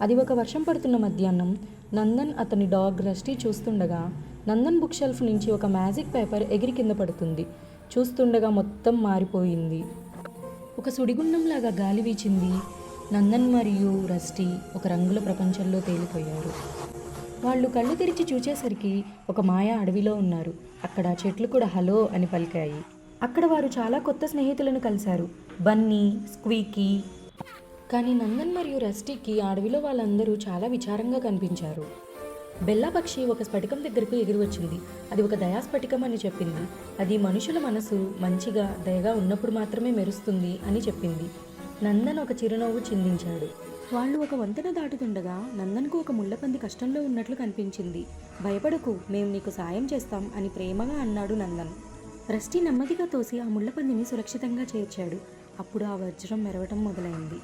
అది ఒక వర్షం పడుతున్న మధ్యాహ్నం. నందన్ అతని డాగ్ రస్టీ చూస్తుండగా నందన్ బుక్ షెల్ఫ్ నుంచి ఒక మ్యాజిక్ పేపర్ ఎగిరి కింద పడుతుంది. చూస్తుండగా మొత్తం మారిపోయింది. ఒక సుడిగుండంలాగా గాలి వీచింది. నందన్ మరియు రస్టీ ఒక రంగుల ప్రపంచంలో తేలిపోయారు. వాళ్ళు కళ్ళు తెరిచి చూచేసరికి ఒక మాయా అడవిలో ఉన్నారు. అక్కడ చెట్లు కూడా హలో అని పలికాయి. అక్కడ వారు చాలా కొత్త స్నేహితులను కలిశారు. బన్నీ, స్క్వీకీ. కానీ నందన్ మరియు రస్టీకి ఆ అడవిలో వాళ్ళందరూ చాలా విచారంగా కనిపించారు. బెల్లా పక్షి ఒక స్ఫటికం దగ్గరకు ఎగిరి వచ్చింది. అది ఒక దయా స్ఫటికం అని చెప్పింది. అది మనుషుల మనసు మంచిగా దయగా ఉన్నప్పుడు మాత్రమే మెరుస్తుంది అని చెప్పింది. నందన్ ఒక చిరునవ్వు చిందించాడు. వాళ్ళు ఒక వంతెన దాటుతుండగా నందన్కు ఒక ముళ్ళపంది కష్టంలో ఉన్నట్లు కనిపించింది. భయపడకు, మేము నీకు సాయం చేస్తాం అని ప్రేమగా అన్నాడు నందన్. రస్టీ నెమ్మదిగా తోసి ఆ ముళ్ళపందిని సురక్షితంగా చేర్చాడు. అప్పుడు ఆ వజ్రం మెరవటం మొదలైంది.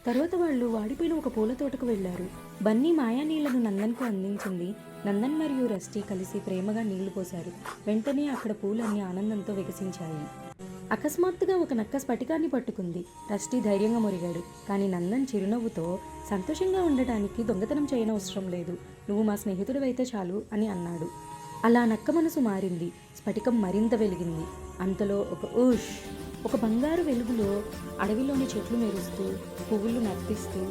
తర్వాత వాళ్ళు వాడిపోయిన ఒక పూల తోటకు వెళ్లారు. బన్నీ మాయా నీళ్లను నందన్కు అందించింది. నందన్ మరియు రస్టీ కలిసి ప్రేమగా నీళ్లు పోశారు. వెంటనే అక్కడ పూలన్నీ ఆనందంతో వికసించాయి. అకస్మాత్తుగా ఒక నక్క స్ఫటికాన్ని పట్టుకుంది. రస్టీ ధైర్యంగా మురిగాడు. కానీ నందన్ చిరునవ్వుతో, సంతోషంగా ఉండటానికి దొంగతనం చేయనవసరం లేదు, నువ్వు మా స్నేహితుడివైతే చాలు అని అన్నాడు. అలా నక్క మనసు మారింది. స్ఫటికం మరింత వెలిగింది. అంతలో ఒక బంగారు వెలుగులో అడవిలోని చెట్లు మెరుస్తూ, పువ్వులు నర్తిస్తూ,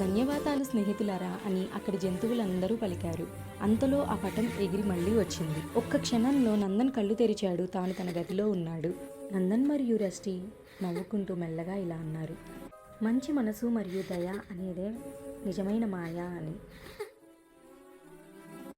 ధన్యవాదాలు స్నేహితులారా అని అక్కడి జంతువులందరూ పలికారు. అంతలో ఆ పటం ఎగిరి మళ్ళీ వచ్చింది. ఒక్క క్షణంలో నందన్ కళ్ళు తెరిచాడు. తాను తన గదిలో ఉన్నాడు. నందన్ మరియు రస్టీ నవ్వుకుంటూ మెల్లగా ఇలా అన్నారు, మంచి మనసు మరియు దయ అనేదే నిజమైన మాయ అని.